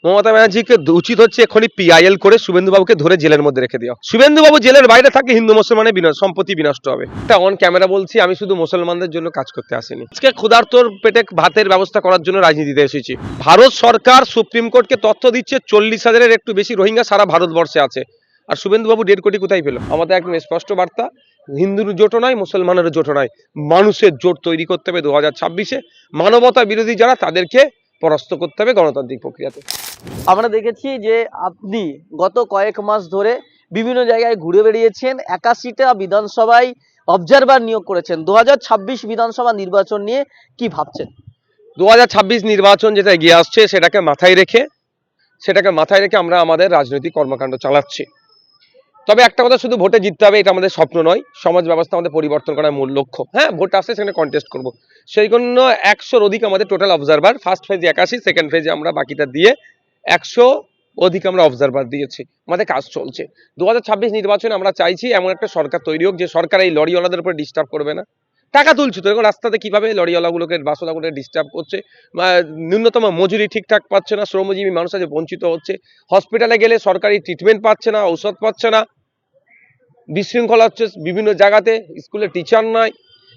মমতা ব্যানার্জিকে উচিত হচ্ছে এখনই পিআইএল করে শুভেন্দুবাবুকে ধরে জেলের মধ্যে রেখে দেওয়া। শুভেন্দুবাবু জেলের বাইরে থাকলে হিন্দু মুসলমানের সম্পত্তি বিনষ্ট হবে। এটা অন ক্যামেরা বলছি, আমি শুধু মুসলমানদের জন্য কাজ করতে আসিনি। আজকে ক্ষুধার্তর পেটে ভাতের ব্যবস্থা করার জন্য রাজনীতিতে এসেছি। ভারত সরকার সুপ্রিম কোর্টকে তথ্য দিচ্ছে 40,000-এর একটু বেশি রোহিঙ্গা সারা ভারতবর্ষে আছে, আর শুভেন্দুবাবু 1.5 কোটি কোথায় পেল? আমাদের একদম স্পষ্ট বার্তা, হিন্দুর জোটও নয়, মুসলমানের জোটও নয়, মানুষের জোট তৈরি করতে হবে 2026-এ। মানবতা বিরোধী যারা তাদেরকে পরাস্ত করতে হবে গণতান্ত্রিক প্রক্রিয়াতে। আমরা দেখেছি যে আপনি গত কয়েক মাস ধরে বিভিন্ন জায়গায় ঘুরে বেরিয়েছেন, 81টা বিধানসভায় অবজারভার নিয়োগ করেছেন। 2026 বিধানসভা নির্বাচন নিয়ে কি ভাবছেন? 2026 নির্বাচন যেটা এগিয়ে আসছে সেটাকে মাথায় রেখে আমরা আমাদের রাজনৈতিক কর্মকাণ্ড চালাচ্ছি। তবে একটা কথা, শুধু ভোটে জিততে হবে এটা আমাদের স্বপ্ন নয়, সমাজ ব্যবস্থা আমাদের পরিবর্তন করার মূল লক্ষ্য। হ্যাঁ, ভোট আসছে, সেখানে কন্টেস্ট করব, সেই জন্য 100-র অধিক আমাদের টোটাল অবজারভার। ফার্স্ট ফেজে 81, সেকেন্ড ফেজে আমরা বাকিটা দিয়ে 100 অধিক আমরা অবজারভার দিয়েছি। আমাদের কাজ চলছে। 2026 নির্বাচনে আমরা চাইছি এমন একটা সরকার তৈরি হোক যে সরকার এই লরিওয়ালাদের উপর ডিস্টার্ব করবে না। টাকা তুলছে তো, এখন রাস্তাতে কিভাবে লরিওয়ালাগুলোকে, বাসওয়ালাগুলোকে ডিস্টার্ব করছে, ন্যূনতম মজুরি ঠিকঠাক পাচ্ছে না, শ্রমজীবী মানুষ আছে বঞ্চিত হচ্ছে, হসপিটালে গেলে সরকারি ট্রিটমেন্ট পাচ্ছে না, ঔষধ পাচ্ছে না, বিশৃঙ্খলা হচ্ছে বিভিন্ন জায়গাতে, স্কুলে টিচার নাই,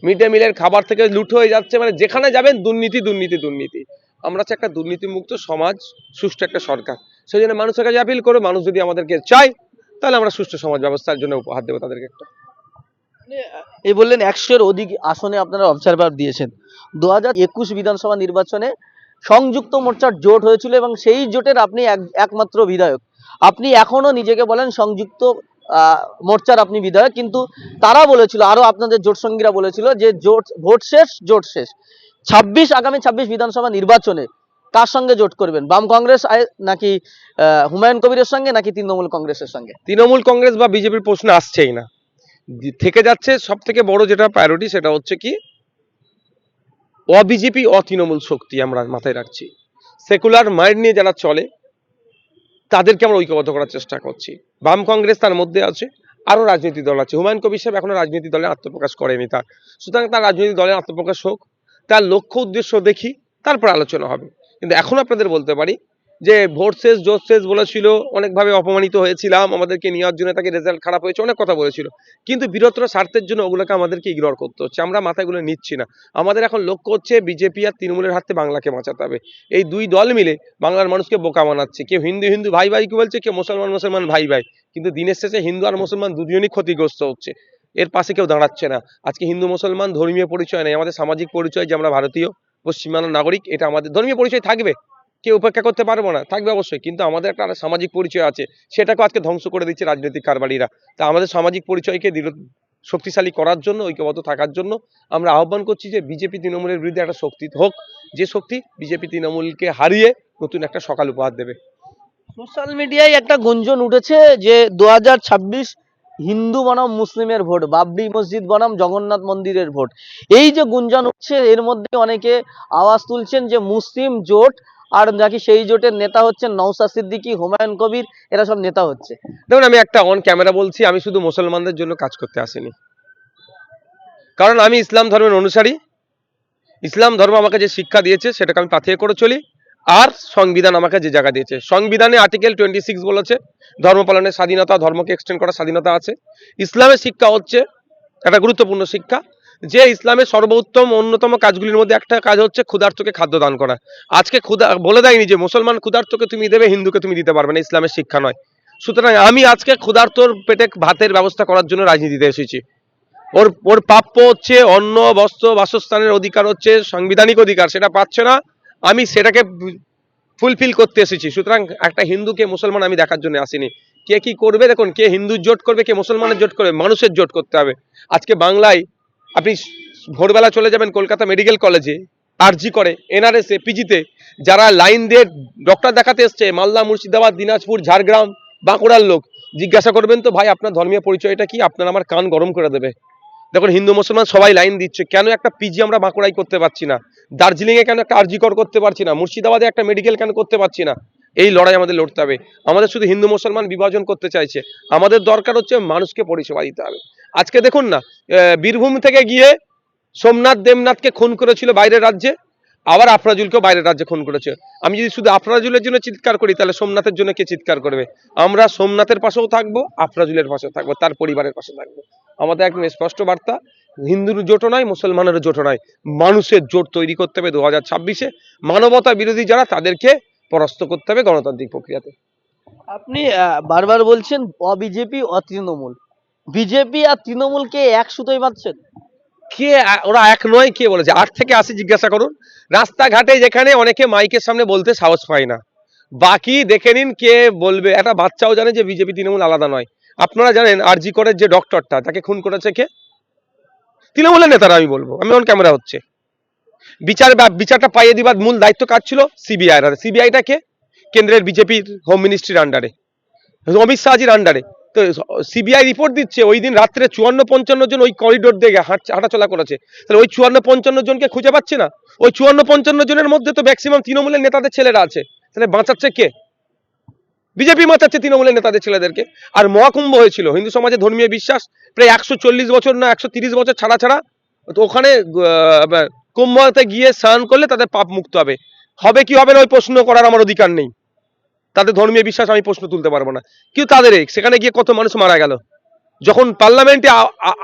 মিড ডে মিলের খাবার থেকে লুট হয়ে যাচ্ছে, মানে যেখানে যাবেন দুর্নীতি দুর্নীতি দুর্নীতি। আমরা চাই একটা দুর্নীতিমুক্ত সমাজ, সুষ্ঠু একটা সরকার। সেই জন্য মানুষের কাছে আপিল করে, মানুষ যদি আমাদেরকে চায় তাহলে আমরা সুষ্ঠু সমাজ ব্যবস্থার জন্য উপহার দেবো তাদেরকে একটা। এই বললেন 100-এর অধিক আসনে আপনারা অবজারভার দিয়েছেন। 2021 বিধানসভা নির্বাচনে সংযুক্ত মোর্চার জোট হয়েছিল এবং সেই জোটের আপনি একমাত্র বিধায়ক। আপনি এখনো নিজেকে বলেন সংযুক্ত মোর্চার আপনি বিধায়ক, কিন্তু তারা বলেছিল, আরো আপনাদের জোট সঙ্গীরা বলেছিল যে ভোট শেষ, জোট শেষ। আগামী 26 বিধানসভা নির্বাচনে কার সঙ্গে জোট করবেন? বাম কংগ্রেস নাকি হুমায়ুন কবিরের সঙ্গে, নাকি তৃণমূল কংগ্রেসের সঙ্গে? তৃণমূল কংগ্রেস বা বিজেপির প্রশ্ন আসছেই না। থেকে যাচ্ছে সব থেকে বড় যেটা প্রায়োরিটি, সেটা হচ্ছে কি, অবিজেপি অতৃণমূল শক্তি আমরা মাথায় রাখছি। সেকুলার মাইন্ড নিয়ে যারা চলে তাদেরকে আমরা ঐক্যবদ্ধ করার চেষ্টা করছি। বাম কংগ্রেস তার মধ্যে আছে, আরো রাজনৈতিক দল আছে। হুমায়ুন কবির সাহেব এখনো রাজনৈতিক দলে আত্মপ্রকাশ করেনি তার, সুতরাং তার রাজনৈতিক দলের আত্মপ্রকাশ হোক, তার লক্ষ্য উদ্দেশ্য দেখি, তারপর আলোচনা হবে। কিন্তু এখন আপনাদের বলতে পারি যে ভোট শেষ, জোট শেষ বলেছিল, অনেকভাবে অপমানিত হয়েছিলাম, আমাদেরকে নেওয়ার জন্য তাকে রেজাল্ট খারাপ হয়েছে, অনেক কথা বলেছিল, কিন্তু বৃহত্তর স্বার্থের জন্য ওগুলোকে আমাদেরকে ইগনোর করতে হচ্ছে। আমরা মাথাগুলো নিচ্ছি না। আমাদের এখন লক্ষ্য হচ্ছে বিজেপি আর তৃণমূলের হাতে বাংলাকে বাঁচাতে হবে। এই দুই দল মিলে বাংলার মানুষকে বোকা বানাচ্ছে। কেউ হিন্দু হিন্দু ভাই ভাই কি বলছে, কেউ মুসলমান মুসলমান ভাই ভাই, কিন্তু দিনের শেষে হিন্দু আর মুসলমান দুজনই ক্ষতিগ্রস্ত হচ্ছে। এর পাশে কেউ দাঁড়াচ্ছে না। আজকে হিন্দু মুসলমান ধর্মীয় পরিচয় নেই, আমাদের সামাজিক পরিচয় যে আমরা ভারতীয় পশ্চিমবাংলার নাগরিক, এটা আমাদের ধর্মীয় পরিচয় থাকবে, কেউ উপেক্ষা করতে পারবো না, থাকবে অবশ্যই, কিন্তু আমাদের একটা সামাজিক পরিচয় আছে, সেটাকে আজকে ধ্বংস করে দিচ্ছে রাজনৈতিক কারবারিরা। তা আমাদের সামাজিক পরিচয়কে শক্তিশালী করার জন্য, ঐক্যবদ্ধ থাকার জন্য আমরা আহ্বান করছি যে বিজেপি তৃণমূলের বিরুদ্ধে একটা শক্তি হোক, যে শক্তি বিজেপি তৃণমূলকে হারিয়ে নতুন একটা সকাল উপহার দেবে। সোশ্যাল মিডিয়ায় একটা গুঞ্জন উঠেছে যে 2026 হিন্দু বনাম মুসলিমের ভোট, বাবরি মসজিদ বনাম জগন্নাথ মন্দিরের ভোট। এই যে গুঞ্জন উঠছে, এর মধ্যে অনেকে আওয়াজ তুলছেন যে মুসলিম জোট, আর নাকি সেই জোটের নেতা হচ্ছেন নওশাদ সিদ্দিকী, হুমায়ুন কবির, এরা সব নেতা হচ্ছে। দেখুন, আমি একটা অন ক্যামেরা বলছি, আমি শুধু মুসলমানদের জন্য কাজ করতে আসিনি, কারণ আমি ইসলাম ধর্মের অনুসারী। ইসলাম ধর্ম আমাকে যে শিক্ষা দিয়েছে সেটাকে আমি পাথেয় করে চলি, আর সংবিধান আমাকে যে জায়গা দিয়েছে, সংবিধানে আর্টিকেল 26 বলেছে ধর্ম পালনের স্বাধীনতা, ধর্মকে এক্সটেন্ড করার স্বাধীনতা আছে। ইসলামের শিক্ষা হচ্ছে একটা গুরুত্বপূর্ণ শিক্ষা, যে ইসলামের সর্বোত্তম অন্যতম কাজগুলির মধ্যে একটা কাজ হচ্ছে ক্ষুধার্তকে খাদ্য দান করা। আজকে বলে দেয়নি যে মুসলমান ক্ষুধার্তকে তুমি দেবে, হিন্দুকে তুমি দিতে পারবে না, ইসলামের শিক্ষা নয়। সুতরাং আমি আজকে ক্ষুধার্তর পেটে ভাতের ব্যবস্থা করার জন্য রাজনীতিতে এসেছি। ওর প্রাপ্য হচ্ছে অন্ন, বস্ত্র, বাসস্থানের অধিকার হচ্ছে সাংবিধানিক অধিকার, সেটা পাচ্ছে না, আমি সেটাকে ফুলফিল করতে এসেছি। সুতরাং একটা হিন্দুকে মুসলমান আমি দেখার জন্য আসিনি। কে কি করবে দেখুন, কে হিন্দুর জোট করবে, কে মুসলমানের জোট করবে, মানুষের জোট করতে হবে। আজকে বাংলায় আপনি ভোরবেলা চলে যাবেন কলকাতা মেডিকেল কলেজে, আরজি করে, এনআরএসে, পিজিতে, যারা লাইন দিয়ে ডক্টর দেখাতে এসছে, মালদা, মুর্শিদাবাদ, দিনাজপুর, ঝাড়গ্রাম, বাঁকুড়ার লোক, জিজ্ঞাসা করবেন তো ভাই আপনার ধর্মীয় পরিচয়টা কি, আপনার আমার কান গরম করে দেবে। দেখুন, হিন্দু মুসলমান সবাই লাইন দিচ্ছে, কেন একটা পিজি আমরা বাঁকুড়ায় করতে পারছি না, দার্জিলিং এ কেন একটা আরজি করতে পারছি না, মুর্শিদাবাদে একটা মেডিকেল কেন করতে পারছি না? এই লড়াই আমাদের লড়তে হবে। আমাদের শুধু হিন্দু মুসলমান বিভাজন করতে চাইছে, আমাদের দরকার হচ্ছে মানুষকে পরিষেবা দিতে হবে। আজকে দেখুন না, বীরভূম থেকে গিয়ে সোমনাথ দেবনাথকে খুন করেছিল বাইরের রাজ্যে, আবার আফরাজুলকেও বাইরের রাজ্যে খুন করেছে। আমি যদি শুধু আফরাজুলের জন্য চিৎকার করি তাহলে সোমনাথের জন্য কে চিৎকার করবে? আমরা সোমনাথের পাশেও থাকবো, আফরাজুলের পাশেও থাকবো, তার পরিবারের পাশে থাকবো। আমাদের একদম স্পষ্ট বার্তা, হিন্দুর জোটও নয়, মুসলমানের জোটও নয়, মানুষের জোট তৈরি করতে হবে 2026-এ। মানবতা বিরোধী যারা তাদেরকে পরাস্ত করতে হবে গণতান্ত্রিক প্রক্রিয়াতে। আপনি বারবার বলছেন বিজেপি তৃণমূল, বিজেপি আর তৃণমূলকে এক সুতোয় বাঁধছেন। কে ওরা এক নয়, কে বলেছে? 8 থেকে 80 জিজ্ঞাসা করুন। রাস্তাঘাটে যেখানে অনেকে মাইকের সামনে বলতে সাহস পায় না, বাকি দেখে নিন কে বলবে। একটা বাচ্চাও জানে যে বিজেপি তৃণমূল আলাদা নয়। আপনারা জানেন আরজি করের যে ডক্টরটা, তাকে খুন করেছে কে? তৃণমূলের নেতারা। আমি বলবো, আমি অন ক্যামেরা হচ্ছে, বিচারটা পাইয়ে দিবার মূল দায়িত্ব কাজ ছিল সিবিআই। সিবিআইটা কে? কেন্দ্রের বিজেপির হোম মিনিস্ট্রির আন্ডারে, অমিত শাহজির আন্ডারে। তো সিবিআই রিপোর্ট দিচ্ছে ওই দিন রাত্রে 54-55 জন ওই করিডোর দিয়ে হাঁটাচলা করেছে। তাহলে ওই 54-55 জনকে খুঁজে পাচ্ছে না? ওই 54-55 জনের মধ্যে তো ম্যাক্সিমাম তৃণমূলের নেতাদের ছেলেরা আছে। তাহলে বাঁচাচ্ছে কে? বিজেপি বাঁচাচ্ছে তৃণমূলের নেতাদের ছেলেদেরকে। আর মহাকুম্ভ হয়েছিল হিন্দু সমাজে ধর্মীয় বিশ্বাস প্রায় 140 বছর না 130 বছর ছাড়া ছাড়া। তো ওখানে কুম্ভতে গিয়ে স্নান করলে তাদের পাপ মুক্ত হবে। হবে কি হবে না ওই প্রশ্ন করার আমার অধিকার নেই। তাদের ধর্মীয় বিশ্বাস আমি প্রশ্ন তুলতে পারবো না। কিন্তু তাদের সেখানে গিয়ে কত মানুষ মারা গেল। যখন পার্লামেন্টে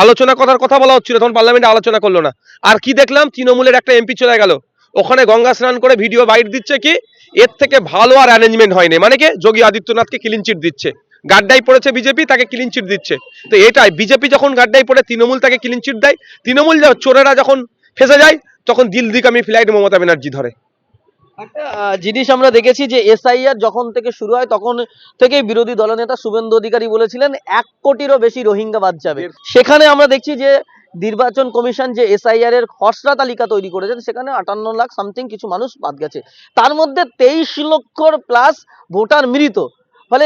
আলোচনা করার কথা বলা হচ্ছিল তখন পার্লামেন্টে আলোচনা করলো না। আর কি দেখলাম, তৃণমূলের একটা এমপি চলে গেল ওখানে গঙ্গা স্নান করে ভিডিও বাইট দিচ্ছে। কি এর থেকে ভালো আর অ্যারেঞ্জমেন্ট হয়নি? মানে কি যোগী আদিত্যনাথকে ক্লিন চিট দিচ্ছে, গাড্ডাই পড়েছে বিজেপি, তাকে ক্লিন চিট দিচ্ছে। তো এটাই বিজেপি যখন গাড্ডাই পড়ে তৃণমূল তাকে ক্লিন চিট দেয়। তৃণমূল চোরেরা যখন ফেসে যায় তখন দিল্লিগামী ফ্লাইট মমতা ব্যানার্জি ধরে। একটা জিনিস আমরা দেখেছি যে এসআইআর যখন থেকে শুরু হয় তখন থেকেই বিরোধী দলনেতা শুভেন্দু অধিকারী বলেছিলেন 1 কোটিরও বেশি রোহিঙ্গা বাদ যাবে। সেখানে আমরা দেখছি যে নির্বাচন কমিশন যে এসআইআর এর খসড়া তালিকা তৈরি করেছেন সেখানে 58 লাখ সামথিং কিছু মানুষ বাদ গেছে, তার মধ্যে 23 লক্ষর প্লাস ভোটার মৃত। ফলে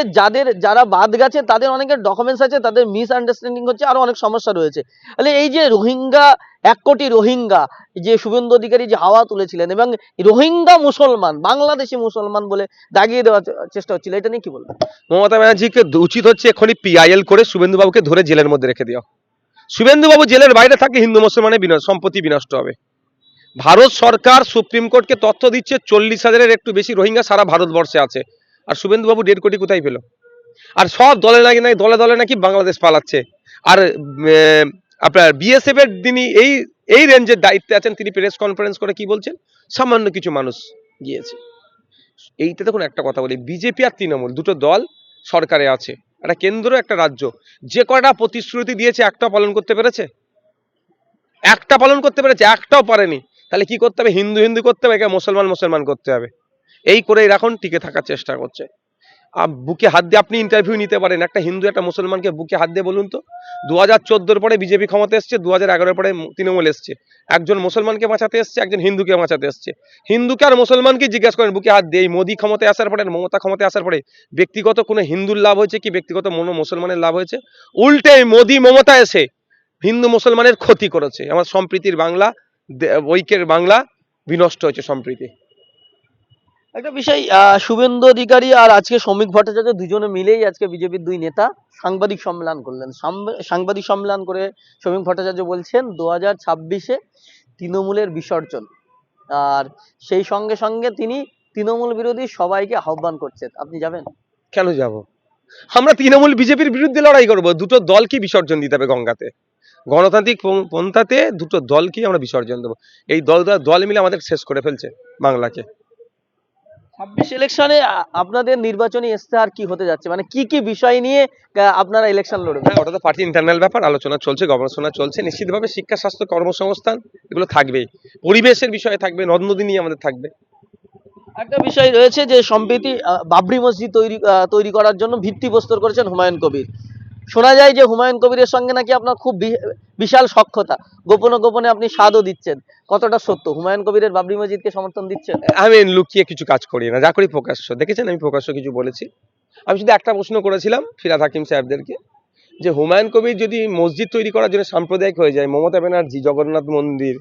যারা বাদ গেছে তাদের অনেকের ডকুমেন্টস আছে, তাদের মিস আন্ডারস্ট্যান্ডিং হচ্ছে, আরো অনেক সমস্যা রয়েছে। তাহলে এই যে রোহিঙ্গা, 1 কোটি রোহিঙ্গা যে শুভেন্দু অধিকারী যে হাওয়া তুলেছিলেন এবং রোহিঙ্গা মুসলমান বাংলাদেশি মুসলমান বলে দাগিয়ে দেওয়ার চেষ্টা হচ্ছিল, এটা নিয়ে কি বলবেন? মমতা ব্যানার্জিকে উচিত হচ্ছে এখনই পিআইএল করে শুভেন্দু বাবুকে ধরে জেলের মধ্যে রেখে দেওয়া। শুভেন্দু বাবু জেলের বাইরে থাকলে হিন্দু মুসলমানের সম্পত্তি বিনষ্ট হবে। ভারত সরকার সুপ্রিম কোর্টকে তথ্য দিচ্ছে 40,000-এর একটু বেশি রোহিঙ্গা সারা ভারতবর্ষে আছে। আর শুভেন্দু বাবু 1.5 কোটি কোথায় পেল? আর সব দলে নাকি বাংলাদেশ পালাচ্ছে। আর আপনার বিএসএফ এর যিনি এই রেঞ্জের দায়িত্বে আছেন তিনি প্রেস কনফারেন্স করে কি বলছেন, সামান্য কিছু মানুষ গিয়েছে। এইটা দেখুন, একটা কথা বলি, বিজেপি আর তৃণমূল দুটো দল সরকারে আছে, একটা কেন্দ্র একটা রাজ্য। যে কটা প্রতিশ্রুতি দিয়েছে একটা পালন করতে পেরেছে? একটাও পারেনি। তাহলে কি করতে হবে? হিন্দু হিন্দু করতে হবে, মুসলমান করতে হবে। এই করে এখন টিকে থাকার চেষ্টা করছে। বুকে হাত দিয়ে আপনি ইন্টারভিউ নিতে পারেন, একটা হিন্দু একটা মুসলমানকে বুকে হাত দিয়ে বলুন তো, 2014 পরে বিজেপি ক্ষমতা এসছে, 2011 পরে তৃণমূল এসছে, একজন মুসলমানকে বাঁচাতে এসছে, একজন হিন্দুকে বাঁচাতে এসছে। হিন্দুকে আর মুসলমানকে জিজ্ঞাসা করেন বুকে হাত দিয়ে, মোদী ক্ষমতায় আসার পরে মমতা ক্ষমতায় আসার পরে ব্যক্তিগত কোনো হিন্দুর লাভ হয়েছে কি ব্যক্তিগত মুসলমানের লাভ হয়েছে? উল্টে মোদী মমতা এসে হিন্দু মুসলমানের ক্ষতি করেছে। আমার সম্প্রীতির বাংলা, ঐক্যের বাংলা বিনষ্ট হয়েছে সম্প্রীতি। একটা বিষয়, শুভেন্দু অধিকারী আর আজকে শ্রমিক ভট্টাচার্য দুজনে মিলেই আজকে বিজেপির দুই নেতা সাংবাদিক সম্মেলন করলেন। সাংবাদিক সম্মেলন করে শ্রমিক ভট্টাচার্য বলছেন 2026-এ তৃণমূলের বিসর্জন, আর সেই সঙ্গে সঙ্গে তিনি তৃণমূল বিরোধী সবাইকে আহ্বান করছেন। আপনি যাবেন? কেন যাব? আমরা তৃণমূল বিজেপির বিরুদ্ধে লড়াই করব। দুটো দলকে বিসর্জন দিতে হবে গঙ্গাতে। গণতান্ত্রিক পন্থাতে দুটো দলকেই আমরা বিসর্জন দেবো। এই দল মিলে আমাদের শেষ করে ফেলছে বাংলাকে। 26 ইলেকশনে আপনাদের নির্বাচনী ইস্তেহার কি হতে যাচ্ছে, মানে কি কি বিষয় নিয়ে আপনারা ইলেকশন লড়বেন? হ্যাঁ, ওটা তো পার্টি ইন্টারনাল ব্যাপার, আলোচনা চলছে, গবেষণা চলছে। নিশ্চিতভাবে শিক্ষা, স্বাস্থ্য, কর্মসংস্থান এগুলো থাকবেই। পরিবেশের বিষয় থাকবে, নদ নদী নিয়ে আমাদের থাকবে। একটা বিষয় রয়েছে যে সম্প্রতি বাবরি মসজিদ তৈরি করার জন্য ভিত্তি প্রস্তর করেছেন হুমায়ুন কবির। শোনা যায় যে হুমায়ুন কবিরের সঙ্গে নাকি আপনার খুব বিশাল সখ্যতা, গোপনে গোপনে আপনি সাধও দিচ্ছেন। কতটা সত্য? হুমায়ুন কবিরের বাবরি মসজিদকে সমর্থন দিচ্ছেন? আমি লুকিয়ে কিছু কাজ করি না, যা করি প্রকাশ্য। দেখেছেন আমি প্রকাশ্য কিছু বলেছি। আমি শুধু একটা প্রশ্ন করেছিলাম ফিরহাদ হাকিম সাহেবদেরকে, যে হুমায়ুন কবির যদি মসজিদ তৈরি করার জন্য সাম্প্রদায়িক হয়ে যায়, মমতা ব্যানার্জি জগন্নাথ মন্দির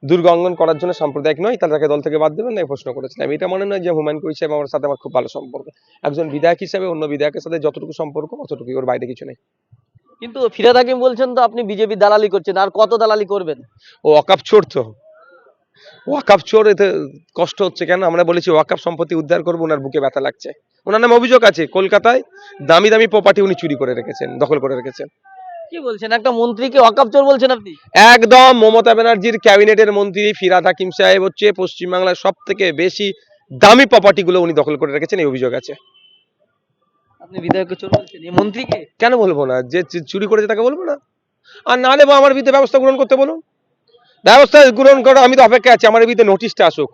দুর্গ অঙ্গন করার জন্য সাম্প্রদায়িক নয়, তাহলে তাকে দল থেকে বাদ দেবেন না, এই প্রশ্ন করেছিলাম। এটা মনে নয় যে হুমায়ুন কবির সাহেব আমার সাথে আমার খুব ভালো সম্পর্ক। একজন বিধায়ক হিসেবে অন্য বিধায়কের সাথে যতটুকু সম্পর্ক অতটুকুই, ওর বাইরে কিছু নেই। কিন্তু ফিরহাদ হাকিম বলছেন তো আপনি বিজেপি দালালি করছেন, আর কত দালালি করবেন? ও অকাপ চোর তো, ওয়াকাফ চোর, এতে কষ্ট হচ্ছে কেন? আমরা বলেছি ওয়াকাফ সম্পত্তি উদ্ধার করবো, ওনার বুকে ব্যথা লাগছে। ওনার নামে অভিযোগ আছে কলকাতায় দামি দামি প্রপার্টি উনি চুরি করে রেখেছেন, দখল করে রেখেছেন। কি বলছেন, একটা মন্ত্রীকে ওয়াকাফ চোর বলছেন আপনি? একদম, মমতা ব্যানার্জির ক্যাবিনেটের মন্ত্রী ফিরহাদ হাকিম সাহেব হচ্ছে পশ্চিমবাংলার সব থেকে বেশি দামি প্রপার্টি গুলো উনি দখল করে রেখেছেন, এই অভিযোগ আছে। আপনি বিধায়ককে চোর বলছেন, এই মন্ত্রীকে? কেন বলবো না? যে চুরি করেছে তাকে বলবো না? আর না হলে বা আমার বিরুদ্ধে ব্যবস্থা গ্রহণ করতে বলুন, ব্যবস্থা গ্রহণ করো, আমি তো অপেক্ষা আছি আমার বিরুদ্ধে নোটিশটা আসুক।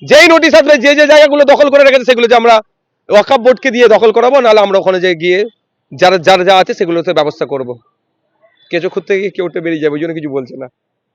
যেই নোটিশ আসবে, যে যে জায়গাগুলো দখল করে রেখেছে সেগুলো যে আমরা ওয়াকাফ বোর্ডকে দিয়ে দখল করাবো, নাহলে আমরা ওখানে যে গিয়ে যারা যার যা আছে সেগুলোতে ব্যবস্থা করবো। কেঁচো খুঁড়তে গিয়ে কেউ বেরিয়ে যাবে, ওই জন্য কিছু বলছে না।